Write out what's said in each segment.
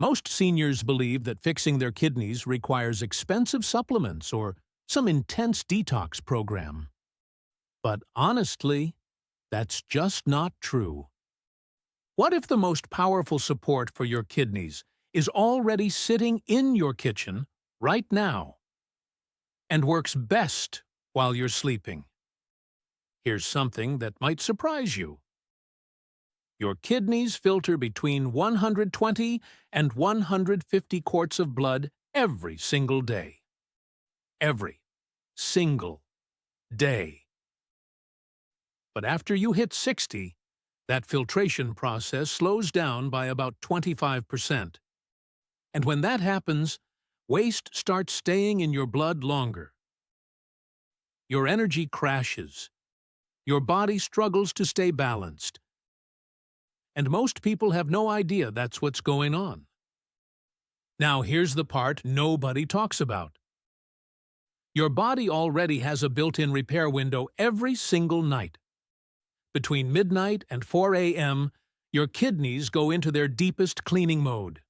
Most seniors believe that fixing their kidneys requires expensive supplements or some intense detox program. But honestly, that's just not true. What if the most powerful support for your kidneys is already sitting in your kitchen right now and works best while you're sleeping? Here's something that might surprise you. Your kidneys filter between 120 and 150 quarts of blood every single day. Every single day. But after you hit 60, that filtration process slows down by about 25%. And when that happens, waste starts staying in your blood longer. Your energy crashes. Your body struggles to stay balanced. And most people have no idea that's what's going on. Now here's the part nobody talks about. Your body already has a built-in repair window every single night. Between midnight and 4 a.m., your kidneys go into their deepest cleaning mode.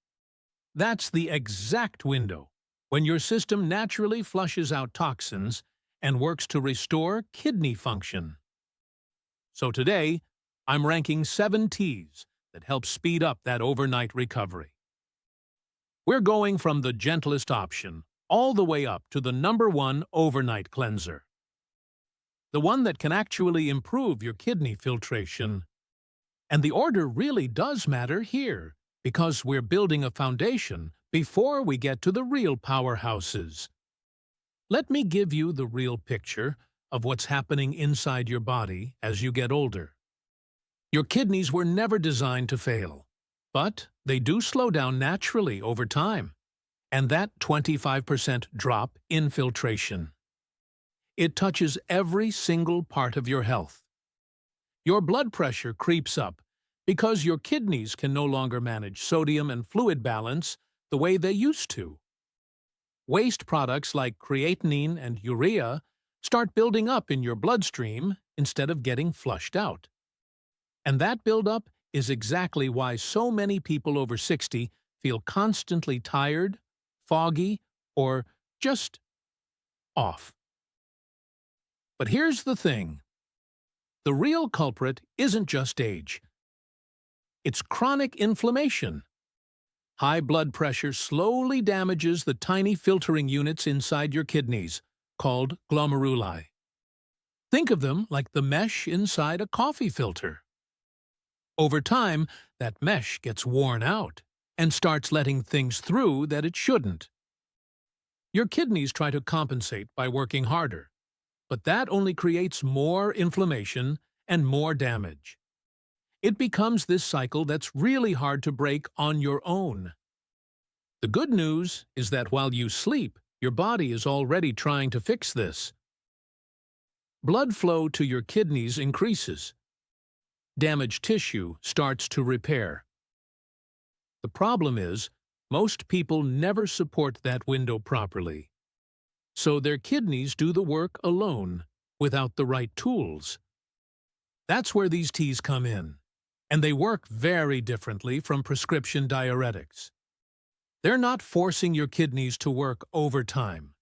That's the exact window when your system naturally flushes out toxins and works to restore kidney function. So today, I'm ranking 7 teas that help speed up that overnight recovery. We're going from the gentlest option all the way up to the #1 overnight cleanser. The one that can actually improve your kidney filtration. And the order really does matter here, because we're building a foundation before we get to the real powerhouses. Let me give you the real picture of what's happening inside your body as you get older. Your kidneys were never designed to fail, but they do slow down naturally over time, and that 25% drop in filtration. It touches every single part of your health. Your blood pressure creeps up because your kidneys can no longer manage sodium and fluid balance the way they used to. Waste products like creatinine and urea start building up in your bloodstream instead of getting flushed out. And that buildup is exactly why so many people over 60 feel constantly tired, foggy, or just off. But here's the thing. The real culprit isn't just age. It's chronic inflammation. High blood pressure slowly damages the tiny filtering units inside your kidneys, called glomeruli. Think of them like the mesh inside a coffee filter. Over time, that mesh gets worn out and starts letting things through that it shouldn't. Your kidneys try to compensate by working harder, but that only creates more inflammation and more damage. It becomes this cycle that's really hard to break on your own. The good news is that while you sleep, your body is already trying to fix this. Blood flow to your kidneys increases. Damaged tissue starts to repair. The problem is, most people never support that window properly. So their kidneys do the work alone, without the right tools. That's where these teas come in, and they work very differently from prescription diuretics. They're not forcing your kidneys to work overtime.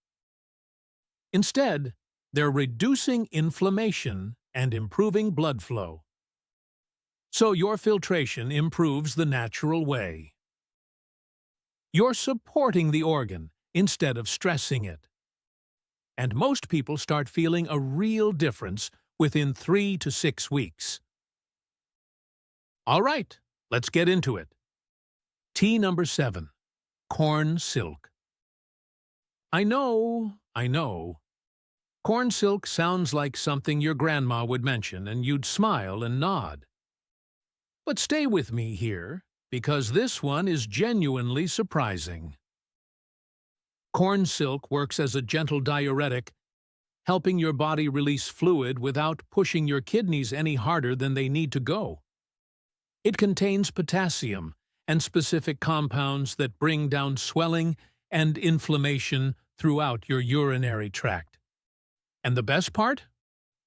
Instead, they're reducing inflammation and improving blood flow. So your filtration improves the natural way. You're supporting the organ instead of stressing it. And most people start feeling a real difference within 3 to 6 weeks. All right, let's get into it. Tea number 7, corn silk. I know. Corn silk sounds like something your grandma would mention and you'd smile and nod. But stay with me here, because this one is genuinely surprising. Corn silk works as a gentle diuretic, helping your body release fluid without pushing your kidneys any harder than they need to go. It contains potassium and specific compounds that bring down swelling and inflammation throughout your urinary tract. And the best part?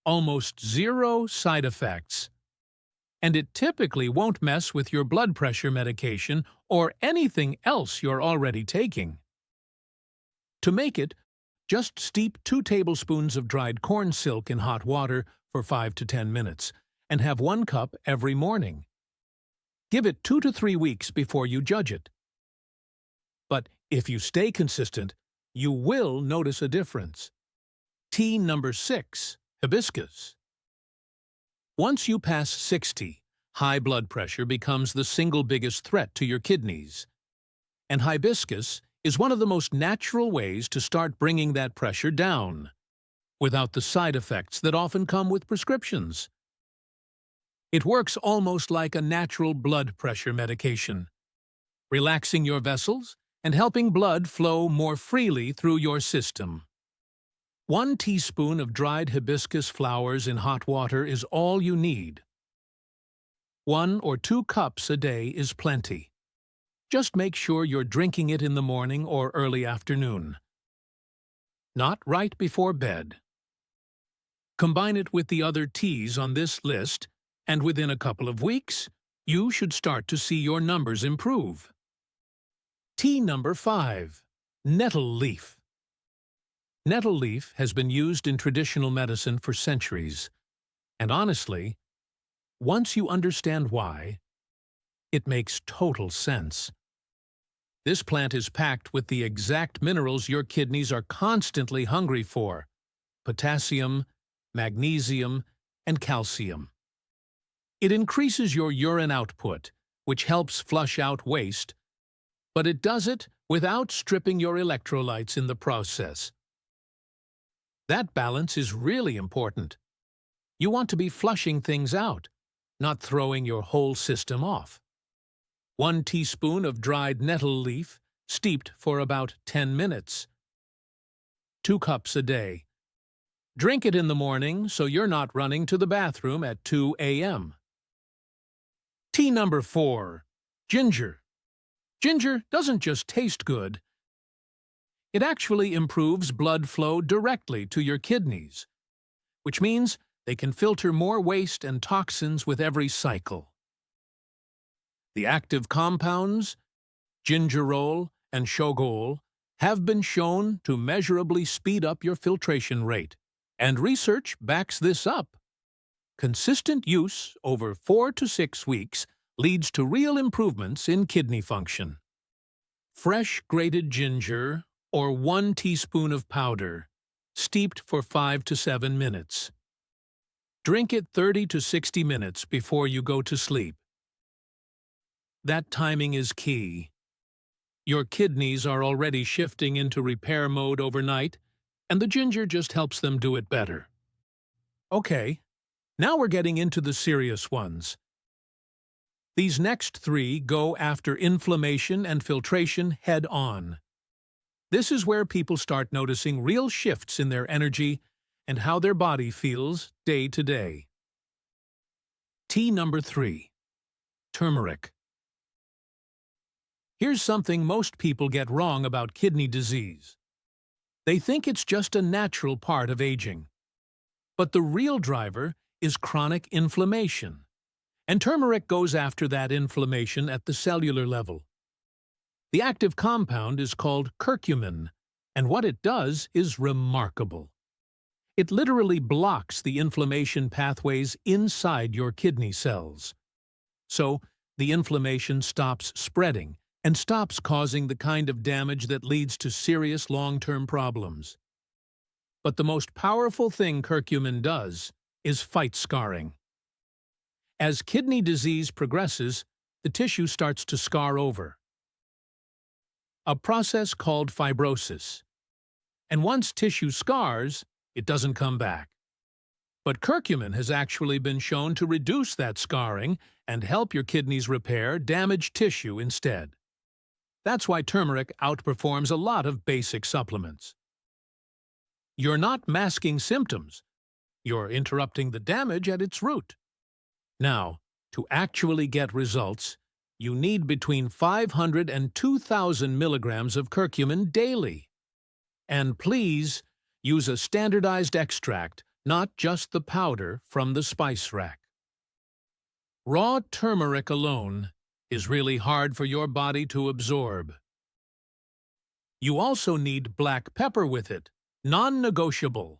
Almost zero side effects. and it typically won't mess with your blood pressure medication or anything else you're already taking. To make it, just steep 2 tablespoons of dried corn silk in hot water for 5 to 10 minutes, and have 1 cup every morning. Give it 2 to 3 weeks before you judge it. But if you stay consistent, you will notice a difference. Tea number 6, hibiscus. Once you pass 60, high blood pressure becomes the single biggest threat to your kidneys. And hibiscus is one of the most natural ways to start bringing that pressure down, without the side effects that often come with prescriptions. It works almost like a natural blood pressure medication, relaxing your vessels and helping blood flow more freely through your system. 1 teaspoon of dried hibiscus flowers in hot water is all you need. 1 or 2 cups a day is plenty. Just make sure you're drinking it in the morning or early afternoon, not right before bed. Combine it with the other teas on this list, and within a couple of weeks, you should start to see your numbers improve. Tea number 5, nettle leaf. Nettle leaf has been used in traditional medicine for centuries, and honestly, once you understand why, it makes total sense. This plant is packed with the exact minerals your kidneys are constantly hungry for: potassium, magnesium, and calcium. It increases your urine output, which helps flush out waste, but it does it without stripping your electrolytes in the process. That balance is really important. You want to be flushing things out, not throwing your whole system off. 1 teaspoon of dried nettle leaf, steeped for about 10 minutes. 2 cups a day. Drink it in the morning so you're not running to the bathroom at 2 a.m. Tea number 4, ginger. Ginger doesn't just taste good. It actually improves blood flow directly to your kidneys, which means they can filter more waste and toxins with every cycle. The active compounds, gingerol and shogol, have been shown to measurably speed up your filtration rate, and research backs this up. Consistent use over 4 to 6 weeks leads to real improvements in kidney function. Fresh grated ginger, or 1 teaspoon of powder, steeped for 5 to 7 minutes. Drink it 30 to 60 minutes before you go to sleep. That timing is key. Your kidneys are already shifting into repair mode overnight, and the ginger just helps them do it better. Okay, now we're getting into the serious ones. These next 3 go after inflammation and filtration head-on. This is where people start noticing real shifts in their energy and how their body feels day to day. Tea number 3, turmeric. Here's something most people get wrong about kidney disease. They think it's just a natural part of aging. But the real driver is chronic inflammation, and turmeric goes after that inflammation at the cellular level. The active compound is called curcumin, and what it does is remarkable. It literally blocks the inflammation pathways inside your kidney cells. So, the inflammation stops spreading and stops causing the kind of damage that leads to serious long-term problems. But the most powerful thing curcumin does is fight scarring. As kidney disease progresses, the tissue starts to scar over, a process called fibrosis. And once tissue scars, it doesn't come back. But curcumin has actually been shown to reduce that scarring and help your kidneys repair damaged tissue instead. That's why turmeric outperforms a lot of basic supplements. You're not masking symptoms. You're interrupting the damage at its root. Now, to actually get results, you need between 500 and 2,000 milligrams of curcumin daily. And please, use a standardized extract, not just the powder from the spice rack. Raw turmeric alone is really hard for your body to absorb. You also need black pepper with it, non-negotiable.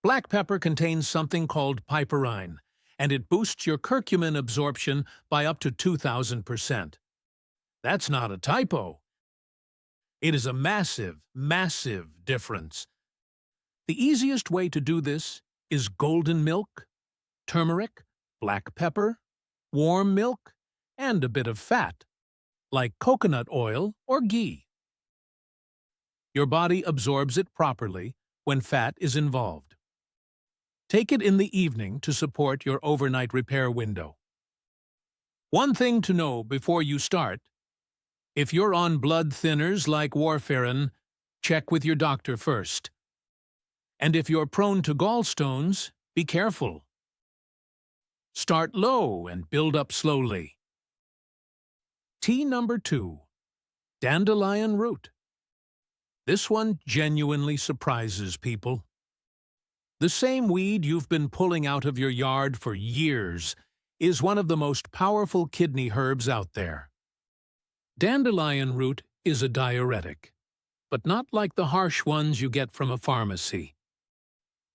Black pepper contains something called piperine, and it boosts your curcumin absorption by up to 2,000%. That's not a typo. It is a massive, massive difference. The easiest way to do this is golden milk, turmeric, black pepper, warm milk, and a bit of fat, like coconut oil or ghee. Your body absorbs it properly when fat is involved. Take it in the evening to support your overnight repair window. One thing to know before you start: if you're on blood thinners like warfarin, check with your doctor first. And if you're prone to gallstones, be careful. Start low and build up slowly. Tea number 2. Dandelion root. This one genuinely surprises people. The same weed you've been pulling out of your yard for years is one of the most powerful kidney herbs out there. Dandelion root is a diuretic, but not like the harsh ones you get from a pharmacy.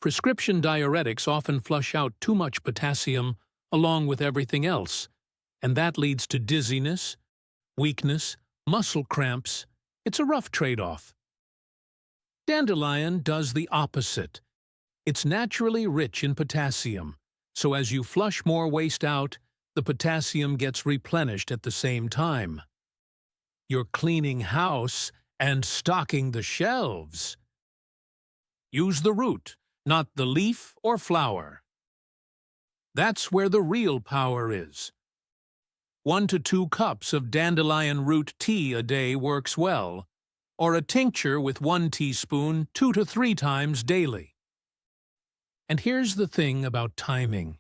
Prescription diuretics often flush out too much potassium along with everything else, and that leads to dizziness, weakness, muscle cramps. It's a rough trade-off. Dandelion does the opposite. It's naturally rich in potassium, so as you flush more waste out, the potassium gets replenished at the same time. You're cleaning house and stocking the shelves. Use the root, not the leaf or flower. That's where the real power is. 1 to 2 cups of dandelion root tea a day works well, or a tincture with 1 teaspoon 2 to 3 times daily. And here's the thing about timing.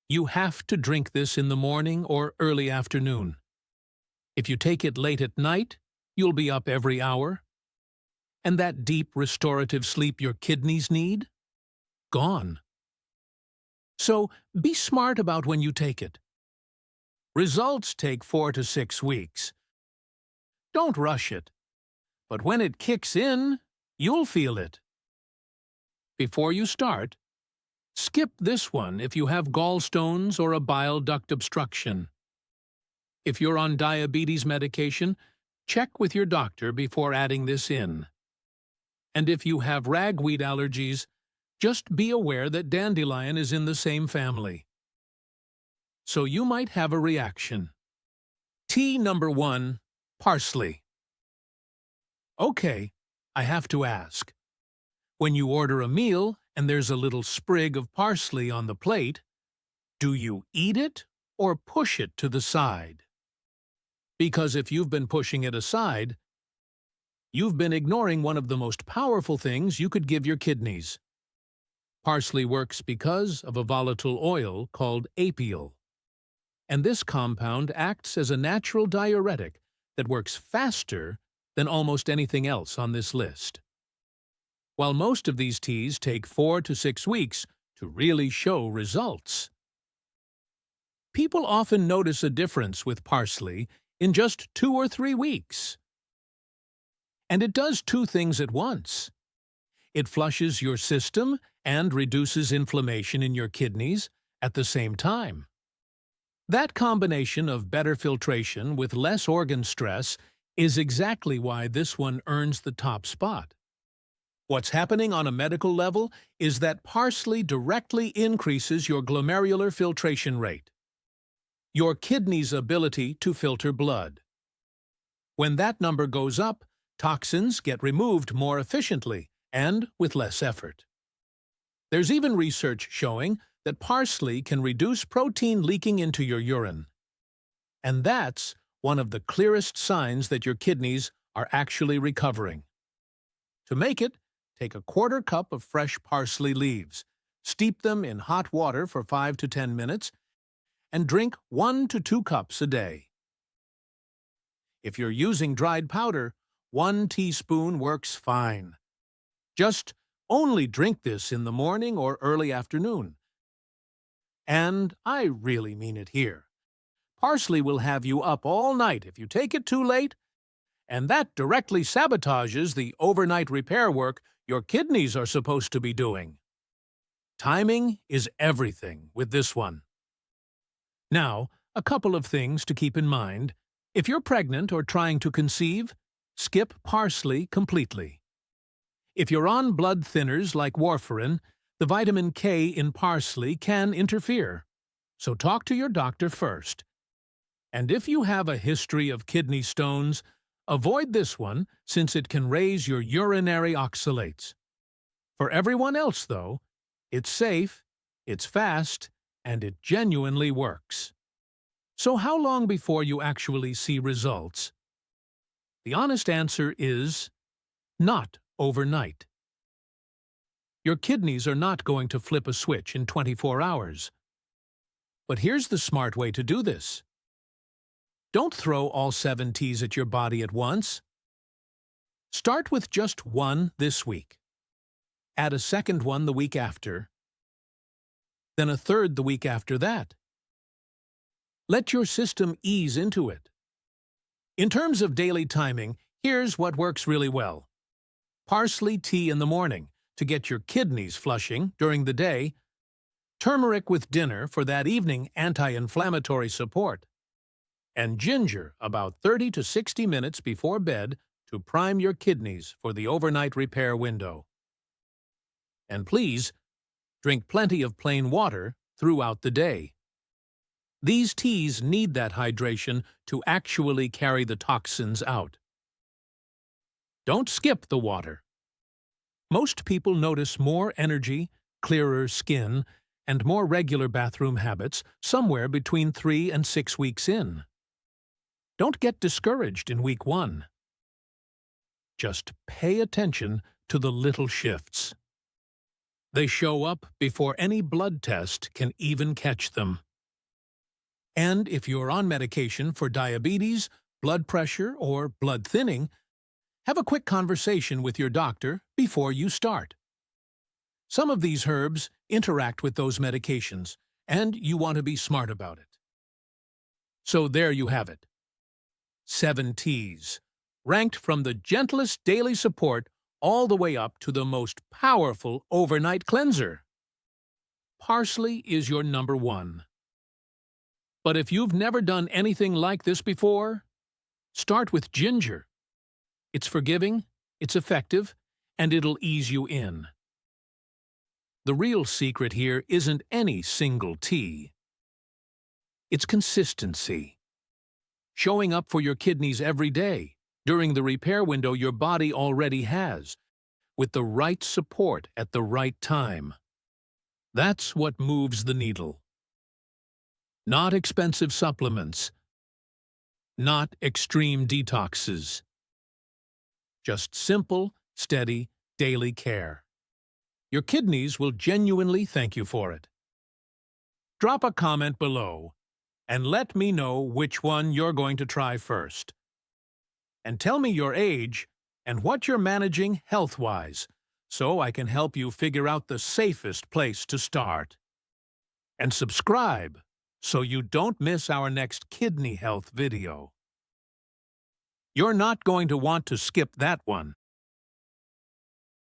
You have to drink this in the morning or early afternoon. If you take it late at night, you'll be up every hour. And that deep restorative sleep your kidneys need? Gone. So be smart about when you take it. Results take 4 to 6 weeks. Don't rush it. But when it kicks in, you'll feel it. Before you start, skip this one if you have gallstones or a bile duct obstruction. If you're on diabetes medication, check with your doctor before adding this in. And if you have ragweed allergies, just be aware that dandelion is in the same family. So you might have a reaction. Tea number 1, parsley. Okay, I have to ask. When you order a meal and there's a little sprig of parsley on the plate, do you eat it or push it to the side? Because if you've been pushing it aside, you've been ignoring one of the most powerful things you could give your kidneys. Parsley works because of a volatile oil called apiol. And this compound acts as a natural diuretic that works faster than almost anything else on this list. While most of these teas take 4 to 6 weeks to really show results. People often notice a difference with parsley in just 2 or 3 weeks. And it does 2 things at once. It flushes your system and reduces inflammation in your kidneys at the same time. That combination of better filtration with less organ stress is exactly why this one earns the top spot. What's happening on a medical level is that parsley directly increases your glomerular filtration rate, your kidney's ability to filter blood. When that number goes up, toxins get removed more efficiently and with less effort. There's even research showing that parsley can reduce protein leaking into your urine. And that's one of the clearest signs that your kidneys are actually recovering. To make it, take a 1/4 cup of fresh parsley leaves, steep them in hot water for 5 to 10 minutes, and drink 1 to 2 cups a day. If you're using dried powder, 1 teaspoon works fine. Just only drink this in the morning or early afternoon. And I really mean it here. Parsley will have you up all night if you take it too late, and that directly sabotages the overnight repair work your kidneys are supposed to be doing. Timing is everything with this one. Now, a couple of things to keep in mind. If you're pregnant or trying to conceive, skip parsley completely. If you're on blood thinners like warfarin, the vitamin K in parsley can interfere, so talk to your doctor first. And if you have a history of kidney stones, avoid this one since it can raise your urinary oxalates. For everyone else, though, it's safe, it's fast, and it genuinely works. So how long before you actually see results? The honest answer is not overnight. Your kidneys are not going to flip a switch in 24 hours. But here's the smart way to do this. Don't throw all 7 teas at your body at once. Start with just one this week. Add a second one the week after. Then a third the week after that. Let your system ease into it. In terms of daily timing, here's what works really well. Parsley tea in the morning to get your kidneys flushing during the day. Turmeric with dinner for that evening anti-inflammatory support. And ginger about 30 to 60 minutes before bed to prime your kidneys for the overnight repair window. And please, drink plenty of plain water throughout the day. These teas need that hydration to actually carry the toxins out. Don't skip the water. Most people notice more energy, clearer skin, and more regular bathroom habits somewhere between 3 and 6 weeks in. Don't get discouraged in week 1. Just pay attention to the little shifts. They show up before any blood test can even catch them. And if you're on medication for diabetes, blood pressure, or blood thinning, have a quick conversation with your doctor before you start. Some of these herbs interact with those medications, and you want to be smart about it. So there you have it. 7 teas, ranked from the gentlest daily support all the way up to the most powerful overnight cleanser. Parsley is your number 1. But if you've never done anything like this before, start with ginger. It's forgiving, it's effective, and it'll ease you in. The real secret here isn't any single tea. It's consistency. Showing up for your kidneys every day, during the repair window your body already has, with the right support at the right time. That's what moves the needle. Not expensive supplements. Not extreme detoxes. Just simple, steady, daily care. Your kidneys will genuinely thank you for it. Drop a comment below and let me know which one you're going to try first. And tell me your age and what you're managing health-wise, so I can help you figure out the safest place to start. And subscribe so you don't miss our next kidney health video. You're not going to want to skip that one.